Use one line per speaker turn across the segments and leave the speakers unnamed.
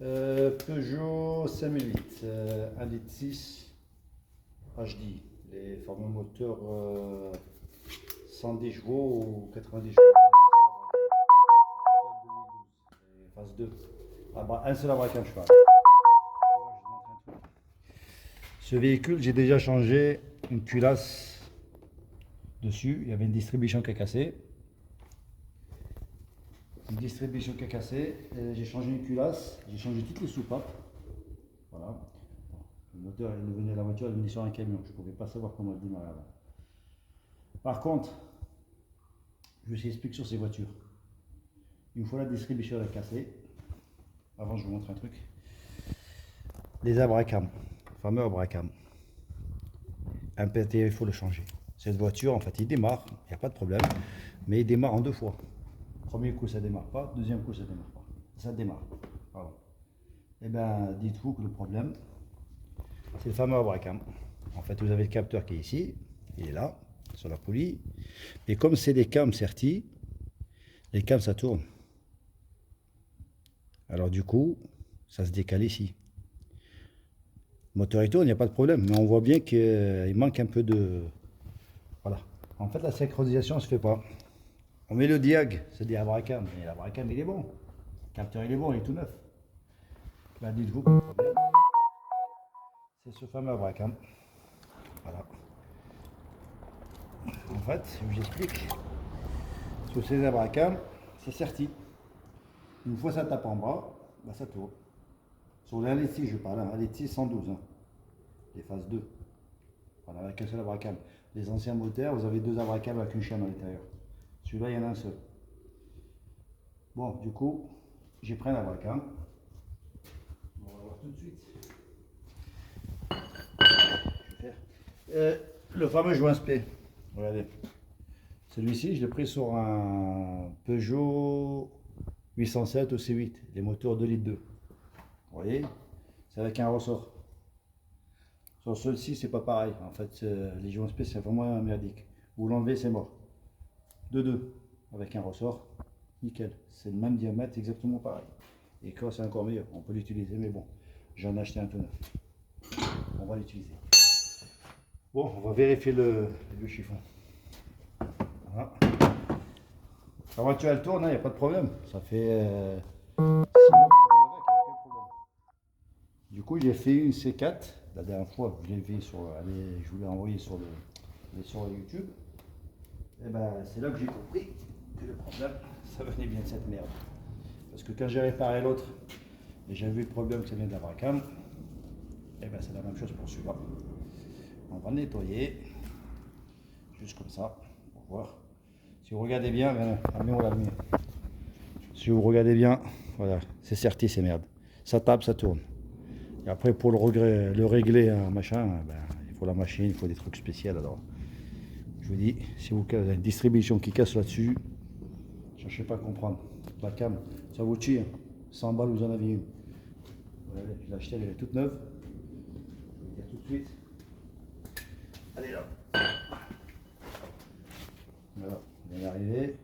Peugeot 5008, 1,6 litre HDI, les fameux moteurs 110 chevaux ou 90 chevaux. Phase 2. Un seul abracam cheval. Ce véhicule, j'ai déjà changé une culasse dessus. Il y avait une distribution qui a cassé. J'ai changé une culasse, j'ai changé toutes les soupapes. Voilà. Le moteur, la voiture elle venait sur un camion, je ne pouvais pas savoir comment elle démarrait. Par contre, je vous explique sur ces voitures. Une fois la distribution est cassée, avant je vous montre un truc. Les abracams, fameux abracams. Un PTE, il faut le changer. Cette voiture, en fait, il démarre, il n'y a pas de problème, mais il démarre en deux fois. Premier coup, ça ne démarre pas, deuxième coup, ça ne démarre pas. Ça démarre. Pardon. Eh bien, dites-vous que le problème, c'est le fameux abracam. En fait, vous avez le capteur qui est ici, il est là, sur la poulie. Et comme c'est des cams sertis, les cams, ça tourne. Alors du coup, ça se décale ici. Le moteur il tourne, il n'y a pas de problème, mais on voit bien qu'il manque un peu de... Voilà. En fait, la synchronisation ne se fait pas. On met le diag, c'est des abracam, mais l'abracam il est bon. Le capteur il est bon, il est tout neuf. Ben, dites-vous que le problème, c'est ce fameux abracam. Voilà. En fait, je vous explique. Sur ces abracam, c'est serti. Une fois ça tape en bas, ben ça tourne. Sur les LT, je parle, hein, LT 112, hein, les phases 2. Voilà, avec un seul abracam. Les anciens moteurs, vous avez deux abracams avec une chaîne à l'intérieur. Celui-là, il y en a un seul. Bon, du coup, j'ai pris un abracam. On va voir tout de suite. Je vais faire. Le fameux joint SP. Regardez. Celui-ci, je l'ai pris sur un Peugeot 807 ou C8, les moteurs 2 litres 2. Vous voyez, c'est avec un ressort. Sur ceux-ci, c'est pas pareil. En fait, les joints SP, c'est vraiment merdique. Vous l'enlevez, c'est mort. 2-2, avec un ressort, nickel. C'est le même diamètre, exactement pareil. Et quand c'est encore meilleur, on peut l'utiliser, mais bon, j'en ai acheté un tout neuf. On va l'utiliser. Bon, on va vérifier le chiffon. Voilà. La voiture elle tourne, il n'y a pas de problème. Ça fait 6 mois que je roule avec, il n'y a aucun problème. Du coup, j'ai fait une C4. La dernière fois, je l'ai fait sur, allez, je vous l'ai envoyé sur YouTube. Et ben, c'est là que j'ai compris que le problème, ça venait bien de cette merde. Parce que quand j'ai réparé l'autre, et j'ai vu le problème que ça vient de l'abracam, et ben c'est la même chose pour celui-là. On va nettoyer, juste comme ça, pour voir. Si vous regardez bien, on l'a mis. Si vous regardez bien, voilà, c'est serti ces merdes. Ça tape, ça tourne. Et après pour le régler, machin, ben, il faut la machine, il faut des trucs spéciaux. Alors, je vous dis, si vous avez une distribution qui casse là-dessus, cherchez pas à comprendre. La cam, ça vous tue. 100 balles, vous en avez une. Voilà, je l'ai achetée, elle est toute neuve. Je vais vous dire tout de suite. Elle est là. Voilà, on est arrivé.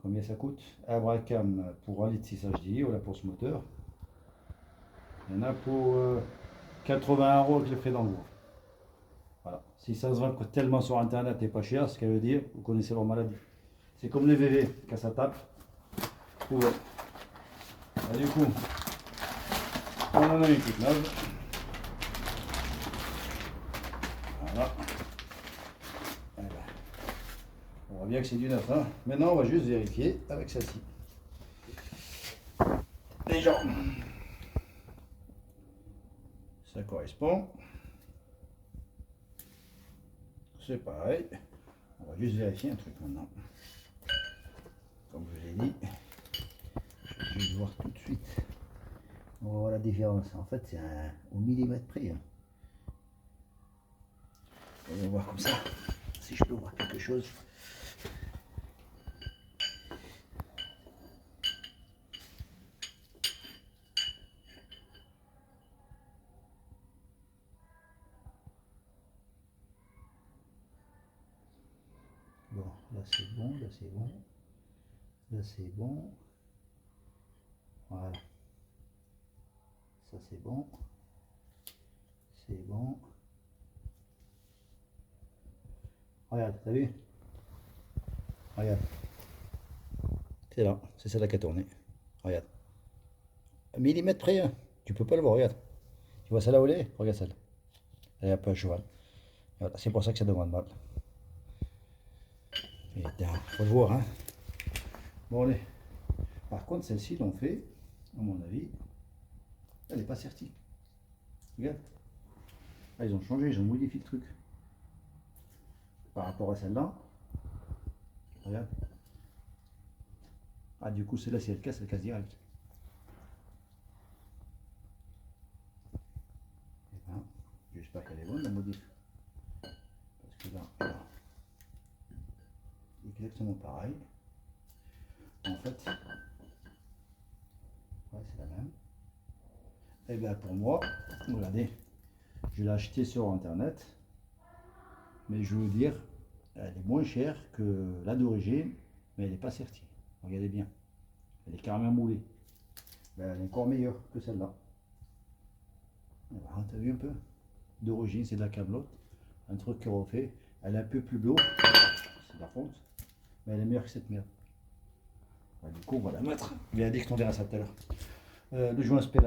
Combien ça coûte? Abracam pour 1,6 litre HDI, voilà pour ce moteur. Il y en a pour 80 € avec les frais d'envoi. Voilà. Si ça se vend tellement sur internet et pas cher, ce qu'elle veut dire, vous connaissez leur maladie. C'est comme les VV, quand ça tape. Ouais. Et du coup, on en a une toute neuve. Voilà. Et ben, on voit bien que c'est du neuf. Hein. Maintenant, on va juste vérifier avec celle-ci. Déjà, ça correspond. C'est pareil. On va juste vérifier un truc maintenant. Comme je l'ai dit, je vais voir tout de suite. On va voir la différence. En fait, c'est au millimètre près. Hein. On va voir comme ça, si je peux voir quelque chose. Bon, là c'est bon, là c'est bon. Là c'est bon. Voilà. Ça c'est bon. C'est bon. Regarde, t'as vu? Regarde. C'est là, c'est celle-là qui a tourné. Regarde. Un millimètre près, hein. Tu peux pas le voir, regarde. Tu vois celle-là où elle est? Regarde celle-là. Elle est un peu à cheval. Voilà, c'est pour ça que ça demande mal. Putain, faut le voir, hein. Bon, allez. Par contre, celle-ci, l'ont fait, à mon avis, elle n'est pas sertie. Regarde. Là, ils ont changé, ils ont modifié le truc. Par rapport à celle-là. Regarde. Ah, du coup, celle-là, si elle casse direct. Ben, j'espère qu'elle est bonne, la modif. Parce que là, exactement pareil. En fait, ouais, c'est la même. Et bien pour moi, regardez, je l'ai acheté sur internet, mais je veux vous dire, elle est moins chère que la d'origine, mais elle n'est pas sertie. Regardez bien, elle est carrément moulée. Ben, elle est encore meilleure que celle-là. Ben, t'as vu un peu? D'origine, c'est de la camelote, un truc qui refait. Elle est un peu plus bleue, c'est la fonte, mais elle est meilleure que cette merde. Ben, du coup, on va la mettre. Il a dit qu'on verra ça tout à l'heure. Le joint spé